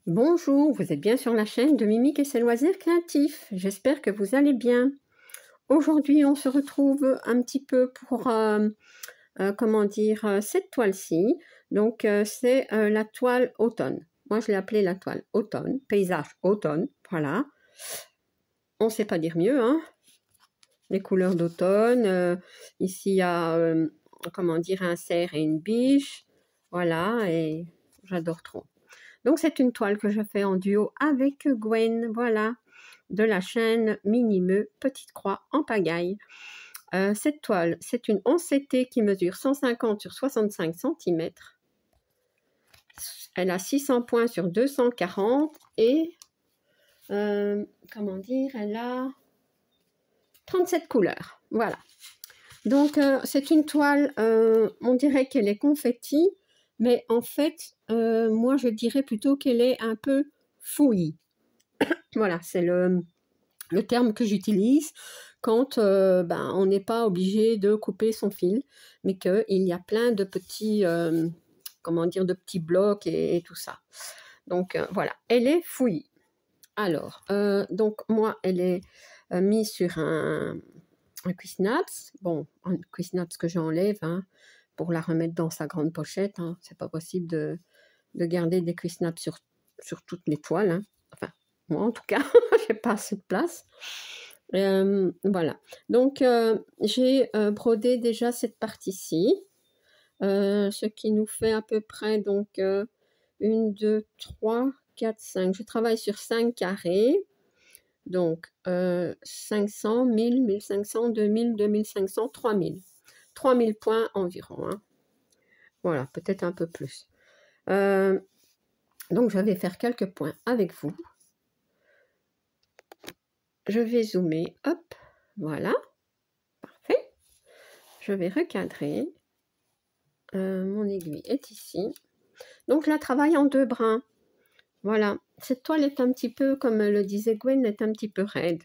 Bonjour, vous êtes bien sur la chaîne de Mimique et ses loisirs créatifs. J'espère que vous allez bien. Aujourd'hui, on se retrouve un petit peu pour, cette toile-ci. Donc, c'est la toile automne. Moi, je l'ai appelée la toile automne, paysage automne, voilà. On ne sait pas dire mieux, hein. Les couleurs d'automne. Ici, il y a, un cerf et une biche. Voilà, et j'adore trop. Donc, c'est une toile que je fais en duo avec Gwen, voilà, de la chaîne Minimeux Petite Croix en pagaille. Cette toile, c'est une 11CT qui mesure 150 sur 65 cm. Elle a 600 points sur 240 et, elle a 37 couleurs. Voilà. Donc, c'est une toile, on dirait qu'elle est confetti, mais en fait, moi, je dirais plutôt qu'elle est un peu fouillie. Voilà, c'est le terme que j'utilise quand on n'est pas obligé de couper son fil, mais qu'il y a plein de petits, de petits blocs et tout ça. Donc, voilà, elle est fouillie. Alors, donc, moi, elle est mise sur un Cuisnaps. Bon, un Cuisnaps que j'enlève pour la remettre dans sa grande pochette. C'est pas possible de garder des Cuisnaps sur toutes les toiles. Enfin, moi en tout cas, j'ai pas assez de place. Voilà. Donc, j'ai brodé déjà cette partie-ci. Ce qui nous fait à peu près, donc, 1, 2, 3, 4, 5. Je travaille sur 5 carrés. Donc, 500, 1000, 1500, 2000, 2500, 3000. 3000 points environ. Voilà, peut-être un peu plus. Donc, je vais faire quelques points avec vous. Je vais zoomer. Hop, voilà. Parfait. Je vais recadrer. Mon aiguille est ici. Donc, je la travaille en 2 brins. Voilà. Cette toile est un petit peu, comme le disait Gwen, est un petit peu raide.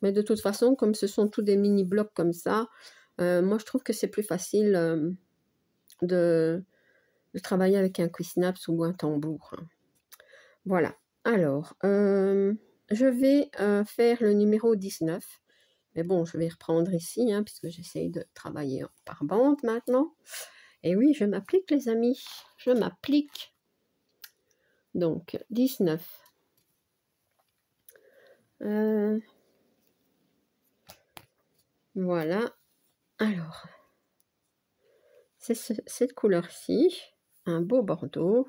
Mais de toute façon, comme ce sont tous des mini-blocs comme ça, moi je trouve que c'est plus facile de travailler avec un Cuisnaps ou un tambour. Voilà. Alors, je vais faire le numéro 19. Mais bon, je vais reprendre ici, puisque j'essaye de travailler par bande maintenant. Et oui, je m'applique, les amis. Je m'applique. Donc, 19. Voilà. Alors, c'est cette couleur-ci, un beau bordeaux.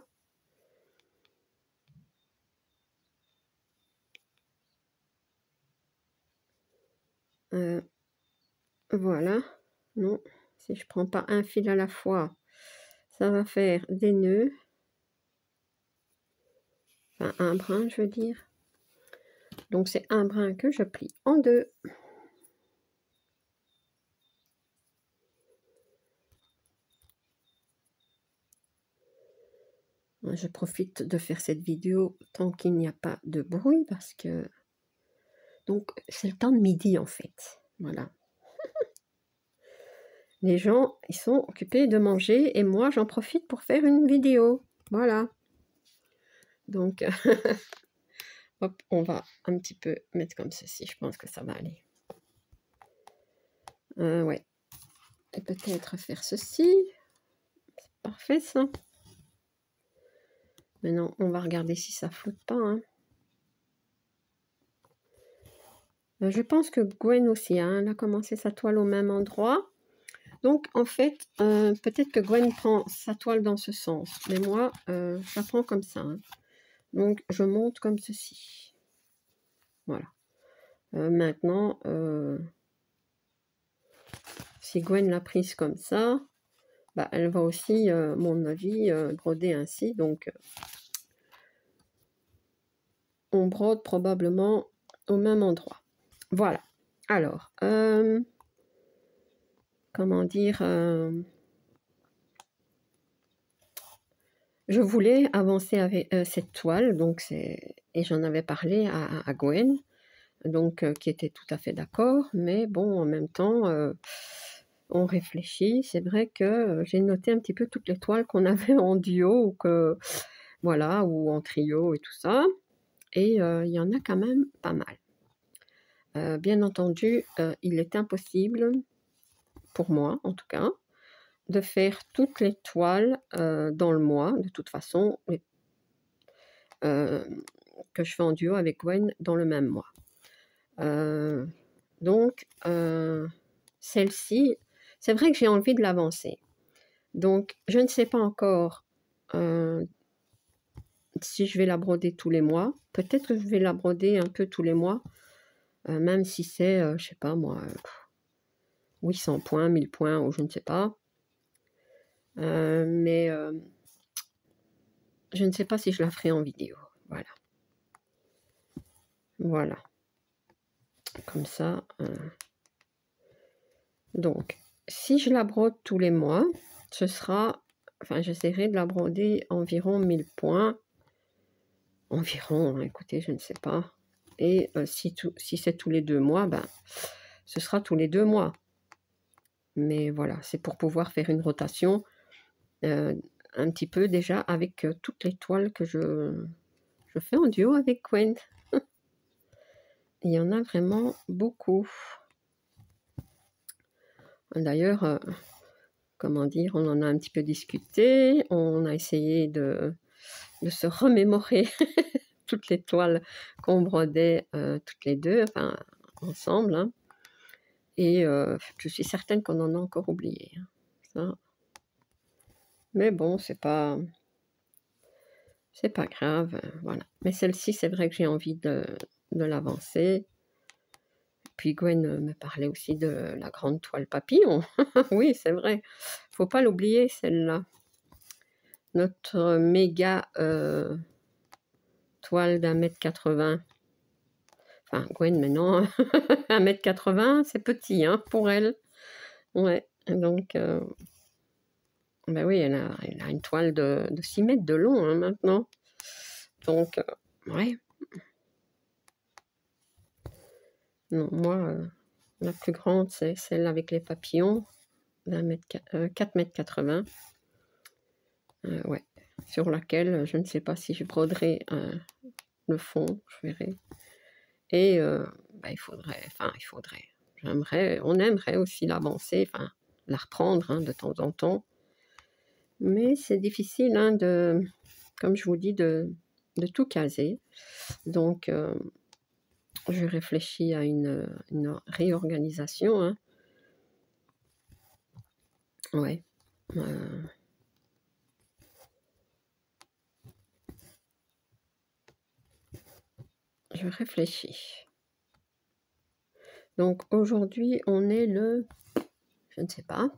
Voilà. Non, si je prends pas un fil à la fois, ça va faire des nœuds. Enfin, un brin, je veux dire. Donc, c'est un brin que je plie en 2. Je profite de faire cette vidéo tant qu'il n'y a pas de bruit parce que... Donc, c'est le temps de midi en fait. Voilà. Les gens, ils sont occupés de manger et moi, j'en profite pour faire une vidéo. Voilà. Donc, hop, on va un petit peu mettre comme ceci. Je pense que ça va aller. Ouais. Et peut-être faire ceci. C'est parfait, ça. Maintenant, on va regarder si ça flotte pas. Je pense que Gwen aussi, elle a commencé sa toile au même endroit. Donc, en fait, peut-être que Gwen prend sa toile dans ce sens. Mais moi, je la prends comme ça. Donc, je monte comme ceci. Voilà. Maintenant, si Gwen l'a prise comme ça, elle va aussi, à mon avis, broder ainsi. Donc, on brode probablement au même endroit. Voilà. Alors, je voulais avancer avec cette toile, donc et j'en avais parlé à Gwen, donc qui était tout à fait d'accord, mais bon, en même temps, on réfléchit. C'est vrai que j'ai noté un petit peu toutes les toiles qu'on avait en duo ou que voilà, ou en trio et tout ça. Et il y en a quand même pas mal. Bien entendu, il est impossible, pour moi en tout cas, de faire toutes les toiles dans le mois, de toute façon, que je fais en duo avec Gwen dans le même mois. Donc, celle-ci, c'est vrai que j'ai envie de l'avancer. Donc, je ne sais pas encore si je vais la broder tous les mois. Peut-être que je vais la broder un peu tous les mois, même si c'est, je sais pas moi, 800 points, 1000 points, ou je ne sais pas. Mais je ne sais pas si je la ferai en vidéo. Voilà. Voilà. Comme ça. Donc, si je la brode tous les mois, ce sera... Enfin, j'essaierai de la broder environ 1000 points. Environ, hein, écoutez, je ne sais pas. Et si c'est tous les 2 mois, ben, ce sera tous les 2 mois. Mais voilà, c'est pour pouvoir faire une rotation un petit peu déjà avec toutes les toiles que je fais en duo avec Gwen. Il y en a vraiment beaucoup. D'ailleurs, comment dire, on en a un petit peu discuté, on a essayé de se remémorer toutes les toiles qu'on brodait toutes les deux, enfin ensemble, hein. Et je suis certaine qu'on en a encore oublié, hein, ça. Mais bon, c'est pas grave, voilà. Mais celle-ci, c'est vrai que j'ai envie de l'avancer. Puis Gwen me parlait aussi de la grande toile papillon. Oui, c'est vrai. Faut pas l'oublier, celle-là. Notre méga toile d'1,80 m. Enfin, Gwen, maintenant, 1,80 m, c'est petit, hein, pour elle. Ouais, donc, ben oui, elle a une toile de 6 mètres de long, hein, maintenant. Donc, ouais. Non, moi, la plus grande, c'est celle avec les papillons, 4,80 m. Ouais, sur laquelle je ne sais pas si je broderai le fond, je verrai. Et bah, il faudrait, on aimerait aussi l'avancer, enfin la reprendre, hein, de temps en temps. Mais c'est difficile, hein, comme je vous dis, de tout caser. Donc, je réfléchis à une réorganisation, hein. Ouais. Je réfléchis. Donc aujourd'hui, on est le... Je ne sais pas.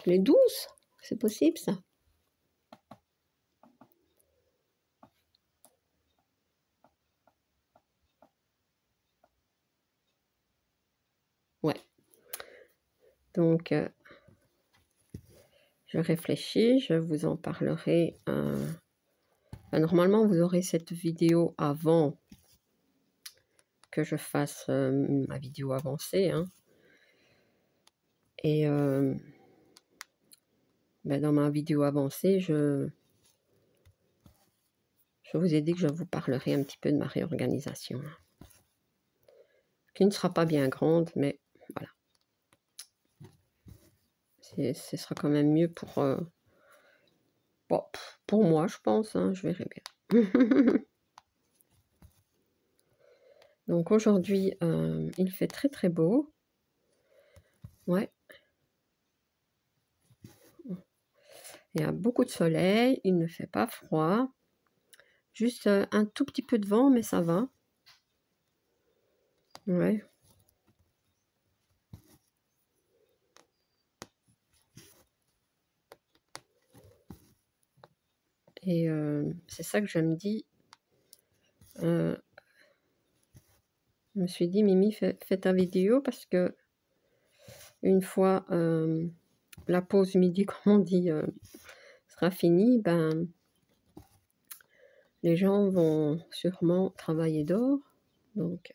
Les 12? C'est possible, ça? Ouais. Donc, je réfléchis, je vous en parlerai. Normalement, vous aurez cette vidéo avant que je fasse ma vidéo avancée, hein. Et ben, dans ma vidéo avancée, je vous ai dit que je vous parlerai un petit peu de ma réorganisation, qui ne sera pas bien grande, mais voilà. Ce sera quand même mieux pour, bon, pour moi, je pense, hein, je verrai bien. Donc aujourd'hui, il fait très très beau. Ouais. Il y a beaucoup de soleil, il ne fait pas froid. Juste un tout petit peu de vent, mais ça va. Ouais. Et c'est ça que je me dis. Je me suis dit, Mimi, fais ta vidéo, parce que une fois la pause midi, comme on dit, sera finie, ben, les gens vont sûrement travailler dehors. Donc,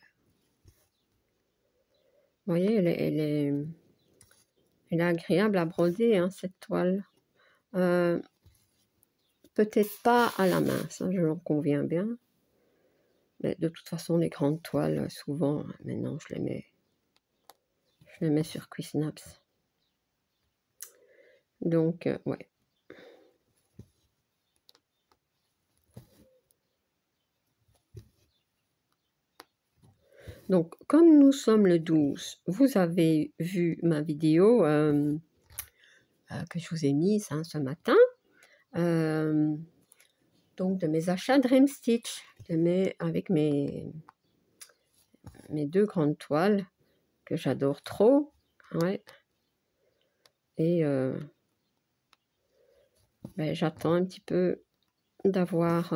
vous voyez, elle Elle est agréable à broder, hein, cette toile. Peut-être pas à la main, ça je l'en conviens bien. Mais de toute façon, les grandes toiles, souvent, maintenant, je les mets sur Cuisnaps. Donc, ouais. Donc, comme nous sommes le 12, vous avez vu ma vidéo que je vous ai mise hein, ce matin. Donc, de mes achats Dream Stitch, avec mes 2 grandes toiles que j'adore trop. Ouais. Et ben, j'attends un petit peu d'avoir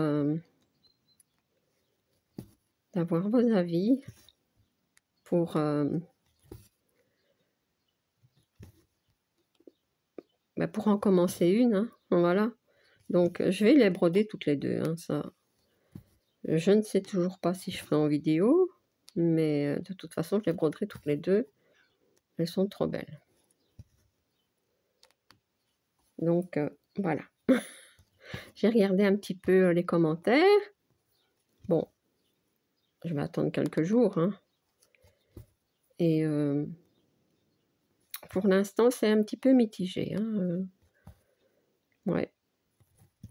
vos avis pour en commencer une. Hein, voilà. Donc, je vais les broder toutes les deux. Hein, ça. Je ne sais toujours pas si je ferai en vidéo, mais de toute façon, je les broderai toutes les deux. Elles sont trop belles. Donc, voilà. J'ai regardé un petit peu les commentaires. Bon, je vais attendre quelques jours. Hein. Et pour l'instant, c'est un petit peu mitigé. Hein. Ouais.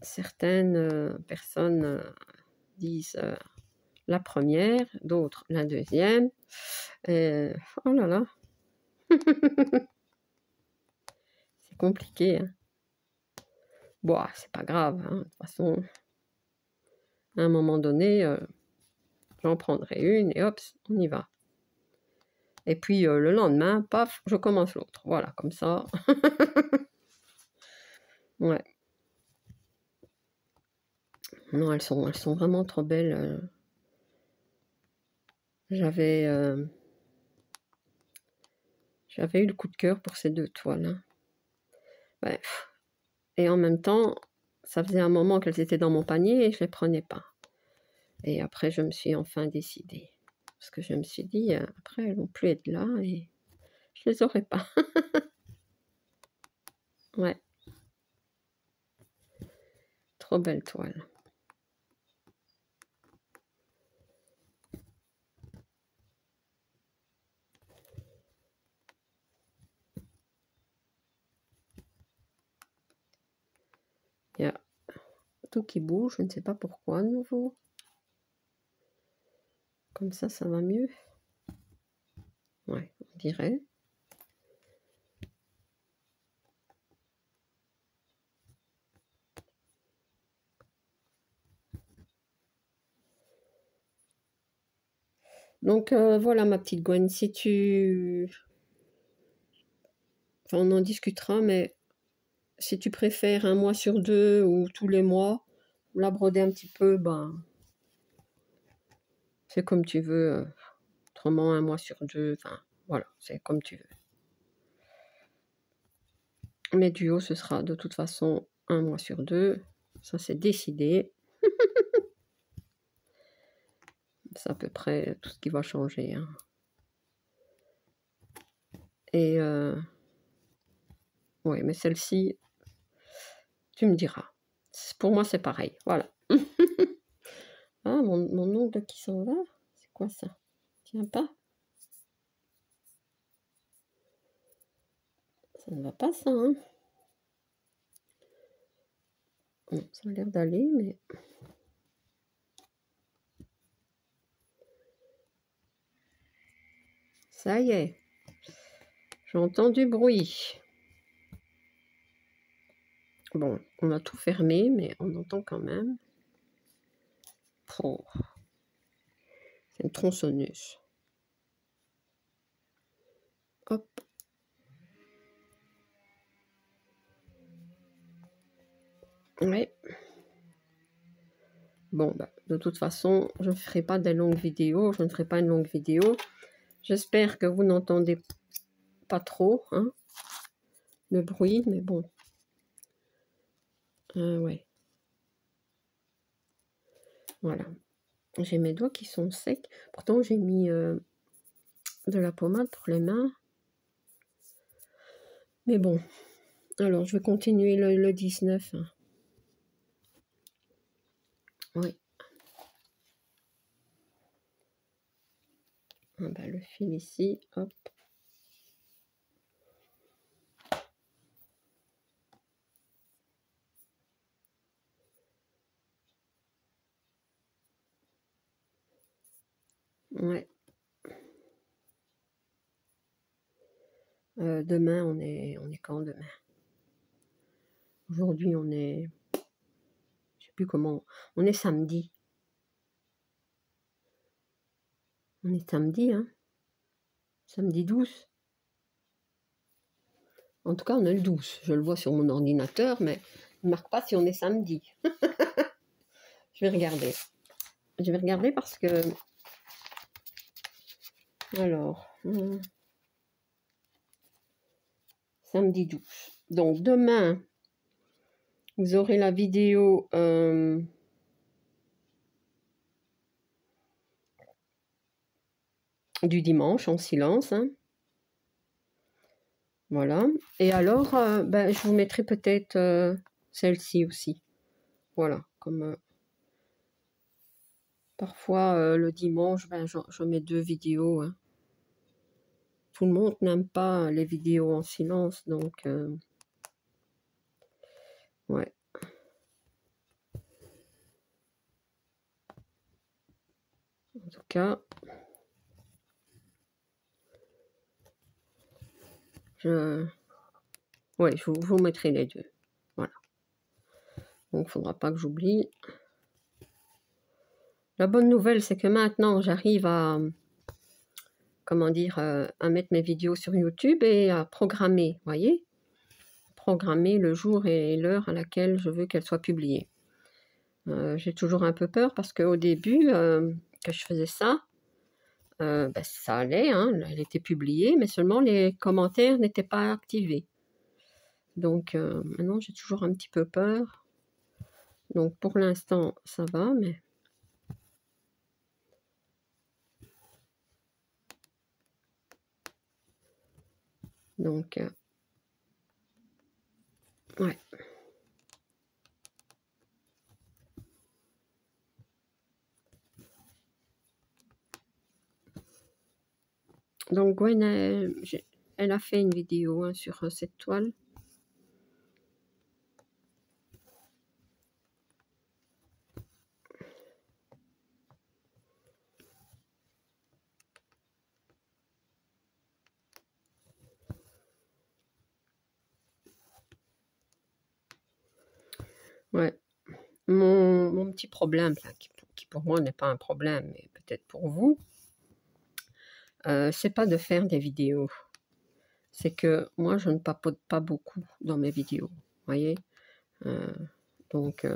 Certaines personnes disent la première, d'autres la deuxième. Oh là là. C'est compliqué. Hein. Bon, c'est pas grave. Hein. De toute façon, à un moment donné, j'en prendrai une et hop, on y va. Et puis le lendemain, paf, je commence l'autre. Voilà, comme ça. Ouais. Non, elles sont vraiment trop belles. J'avais eu le coup de cœur pour ces 2 toiles. Hein. Ouais. Et en même temps, ça faisait un moment qu'elles étaient dans mon panier et je les prenais pas. Et après, je me suis enfin décidée. Parce que je me suis dit, après, elles vont plus être là et je les aurai pas. Ouais. Trop belle toile. Il y a tout qui bouge, je ne sais pas pourquoi à nouveau. Comme ça va mieux. Ouais, on dirait. Donc voilà ma petite Gwen, si tu... Enfin, on en discutera, mais si tu préfères 1 mois sur 2 ou tous les mois, la broder un petit peu, ben... C'est comme tu veux. Autrement, 1 mois sur 2, enfin, voilà, c'est comme tu veux. Mes duos, ce sera de toute façon 1 mois sur 2. Ça, c'est décidé. C'est à peu près tout ce qui va changer. Hein. Et oui, mais celle-ci, tu me diras. Pour moi, c'est pareil. Voilà. Ah, mon ongle qui s'en va. C'est quoi ça? Tiens pas. Ça ne va pas, ça. Hein. Bon, ça a l'air d'aller, mais... Ça y est. J'entends du bruit. Bon, on a tout fermé, mais on entend quand même. Oh. C'est une tronçonneuse. Hop. Ouais. Bon, bah, de toute façon, je ne ferai pas de longues vidéos. Je ne ferai pas une longue vidéo. J'espère que vous n'entendez pas trop hein, le bruit, mais bon. Ouais. Voilà. J'ai mes doigts qui sont secs. Pourtant, j'ai mis de la pommade pour les mains. Mais bon, alors je vais continuer le 19. Hein. Oui. Ah bah, le fil ici, hop. Ouais. Demain, on est quand demain? Aujourd'hui, on est... Je sais plus comment... On est samedi. On est samedi, hein? Samedi 12. En tout cas, on est le 12. Je le vois sur mon ordinateur, mais il ne marque pas si on est samedi. Je vais regarder. Je vais regarder parce que... Alors... samedi 12. Donc, demain, vous aurez la vidéo... du dimanche en silence. Hein. Voilà. Et alors, ben, je vous mettrai peut-être celle-ci aussi. Voilà. Comme parfois, le dimanche, ben, je mets 2 vidéos. Hein. Tout le monde n'aime pas les vidéos en silence. Donc, ouais. En tout cas, ouais, je vous mettrai les 2. Voilà. Donc, il ne faudra pas que j'oublie. La bonne nouvelle, c'est que maintenant, j'arrive à, comment dire, à mettre mes vidéos sur YouTube et à programmer, voyez, programmer le jour et l'heure à laquelle je veux qu'elles soient publiées. J'ai toujours un peu peur parce qu'au début, que je faisais ça, ben, ça allait, hein, elle était publiée, mais seulement les commentaires n'étaient pas activés. Donc, maintenant, j'ai toujours un petit peu peur. Donc, pour l'instant, ça va, mais... Donc, ouais. Donc, Gwen, elle a fait une vidéo hein, sur cette toile. Ouais. Mon petit problème, là, qui pour moi n'est pas un problème, mais peut-être pour vous, c'est pas de faire des vidéos. C'est que moi, je ne papote pas beaucoup dans mes vidéos. Voyez donc,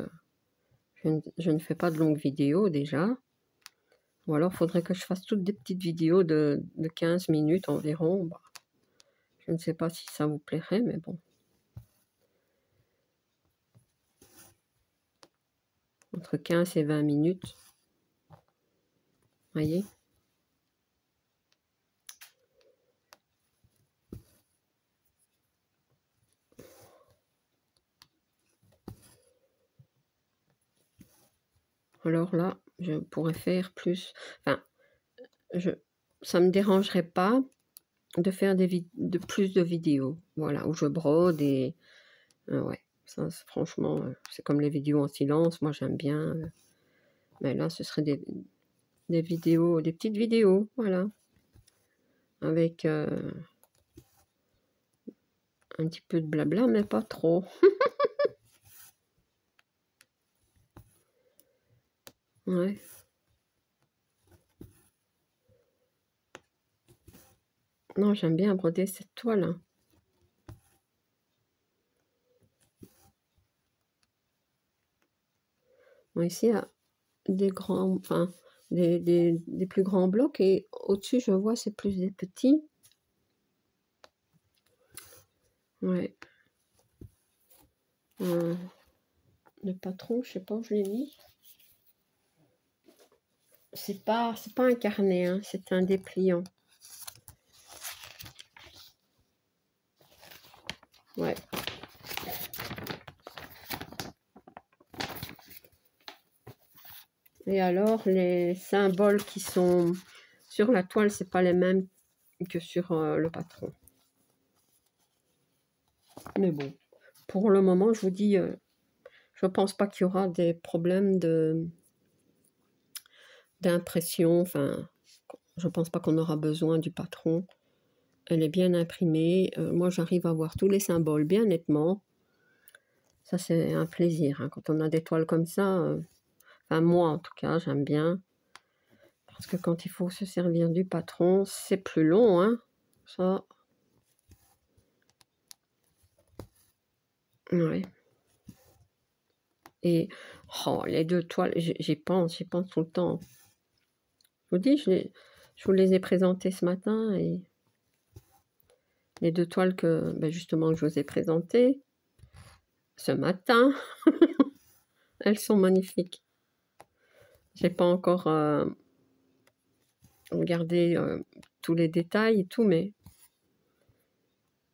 je ne fais pas de longues vidéos déjà. Ou alors, il faudrait que je fasse toutes des petites vidéos de 15 minutes environ. Bah, je ne sais pas si ça vous plairait, mais bon. Entre 15 et 20 minutes. Voyez alors là, je pourrais faire plus... Enfin, ça ne me dérangerait pas de faire plus de vidéos. Voilà, où je brode et... ouais, ça, franchement, c'est comme les vidéos en silence. Moi, j'aime bien. Mais là, ce serait des vidéos, des petites vidéos, voilà. Avec un petit peu de blabla, mais pas trop. Ouais. Non, j'aime bien broder cette toile. Hein. Bon, ici, il y a des grands, enfin, des plus grands blocs et au-dessus, je vois, c'est plus des petits. Ouais. Le patron, je sais pas où je l'ai mis. C'est pas un carnet, hein, c'est un dépliant. Et alors, les symboles qui sont sur la toile, c'est pas les mêmes que sur le patron. Mais bon, pour le moment, je vous dis, je pense pas qu'il y aura des problèmes d'impression. Enfin, je pense pas qu'on aura besoin du patron. Elle est bien imprimée. Moi, j'arrive à voir tous les symboles bien nettement. Ça, c'est un plaisir, hein, quand on a des toiles comme ça. Enfin, moi, en tout cas, j'aime bien. Parce que quand il faut se servir du patron, c'est plus long, hein. Ça. Ouais. Et oh, les deux toiles, j'y pense tout le temps. Je vous dis, je vous les ai présentées ce matin et les deux toiles que ben justement je vous ai présentées ce matin, elles sont magnifiques. J'ai pas encore regardé tous les détails et tout, mais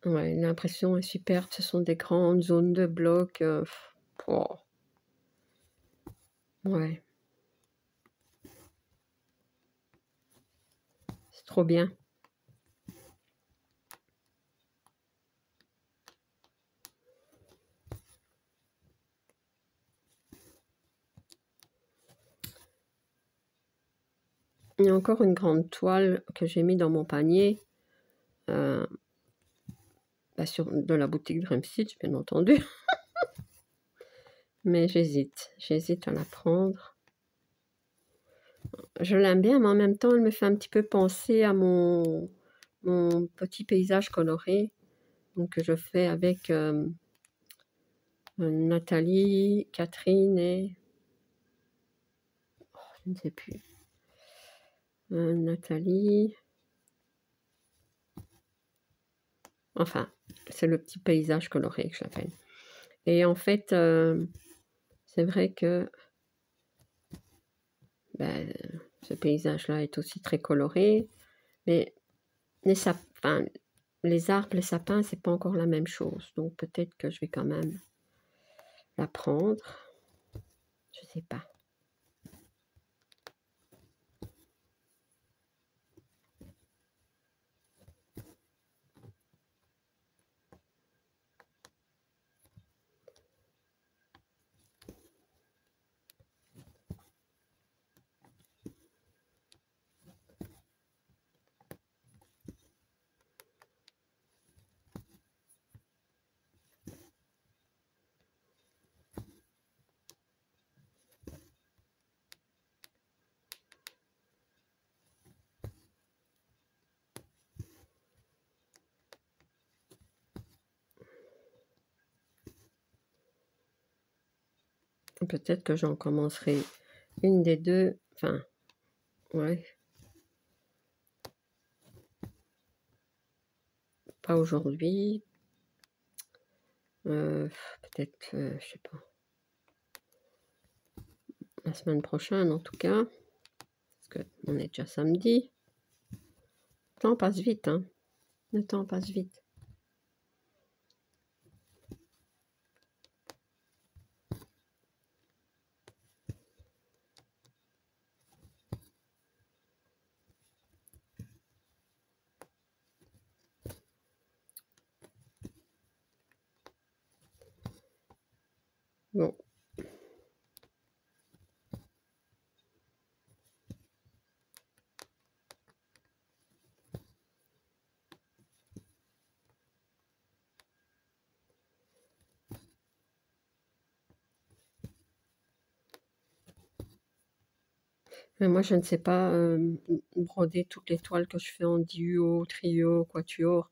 ouais, l'impression est superbe. Ce sont des grandes zones de blocs. Oh. Ouais, c'est trop bien. Il y a encore une grande toile que j'ai mis dans mon panier bah de la boutique Dream Stitch, bien entendu. Mais j'hésite à la prendre. Je l'aime bien, mais en même temps, elle me fait un petit peu penser à mon petit paysage coloré, donc que je fais avec Nathalie, Catherine et... Oh, je ne sais plus. Nathalie... Enfin, c'est le petit paysage coloré que je l'appelle. Et en fait, c'est vrai que ben, ce paysage-là est aussi très coloré, mais les arbres, les sapins, c'est pas encore la même chose. Donc peut-être que je vais quand même la prendre. Je sais pas. Peut-être que j'en commencerai une des deux. Enfin, ouais. Pas aujourd'hui. Peut-être, je sais pas. La semaine prochaine, en tout cas. Parce qu'on est déjà samedi. Le temps passe vite, hein. Le temps passe vite. Bon. Mais moi, je ne sais pas broder toutes les toiles que je fais en duo, trio, quatuor.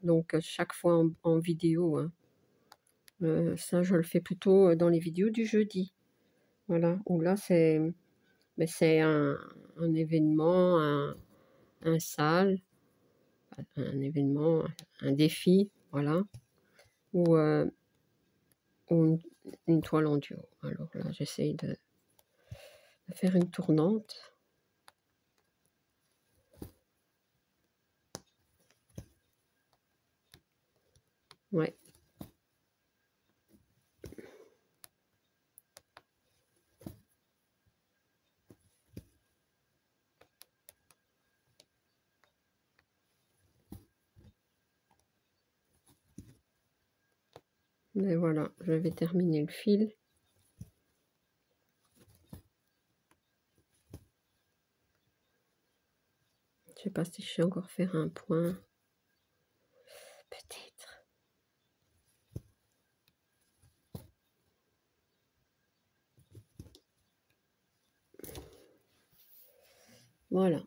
Donc, chaque fois en vidéo. Hein. Ça, je le fais plutôt dans les vidéos du jeudi. Voilà. Où là, c'est un événement, un salle, un événement, un défi. Voilà. Ou une toile en duo. Alors là, j'essaye de faire une tournante. Ouais. Mais voilà, je vais terminer le fil. Je sais pas si je sais encore faire un point. Peut-être. Voilà.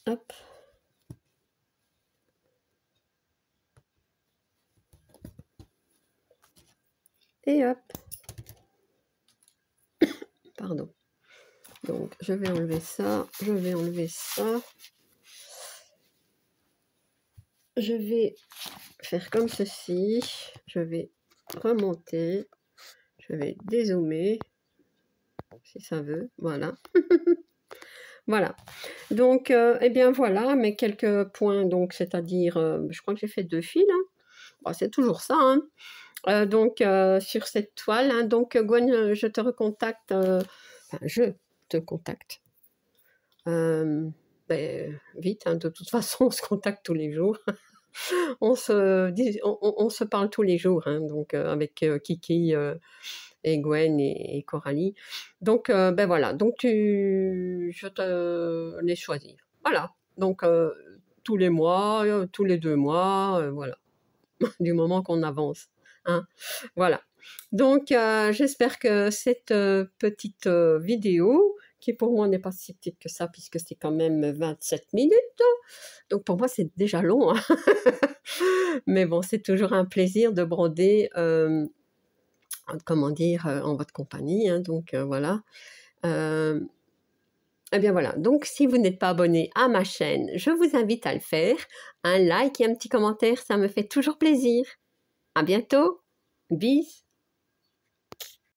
Hop. Et hop. Pardon. Donc, je vais enlever ça. Je vais enlever ça. Je vais faire comme ceci. Je vais remonter. Je vais dézoomer. Si ça veut. Voilà. Voilà. Donc, eh bien voilà, mes quelques points. Donc, c'est-à-dire, je crois que j'ai fait 2 fils. Hein. Bon, c'est toujours ça. Hein. Donc, sur cette toile. Hein. Donc, Gwen, je te recontacte. Enfin, je te contacte. Ben, vite, hein, de toute façon, on se contacte tous les jours. on se parle tous les jours, hein, donc avec Kiki et Gwen et Coralie. Donc, ben voilà, donc je te laisse choisir. Voilà, donc tous les mois, tous les 2 mois, voilà, du moment qu'on avance. Hein. Voilà. Donc, j'espère que cette petite vidéo, qui pour moi n'est pas si petite que ça, puisque c'est quand même 27 minutes, donc pour moi c'est déjà long, hein. Mais bon, c'est toujours un plaisir de broder, comment dire, en votre compagnie, hein, donc voilà. Eh bien voilà, donc si vous n'êtes pas abonné à ma chaîne, je vous invite à le faire. Un like et un petit commentaire, ça me fait toujours plaisir. À bientôt, bis.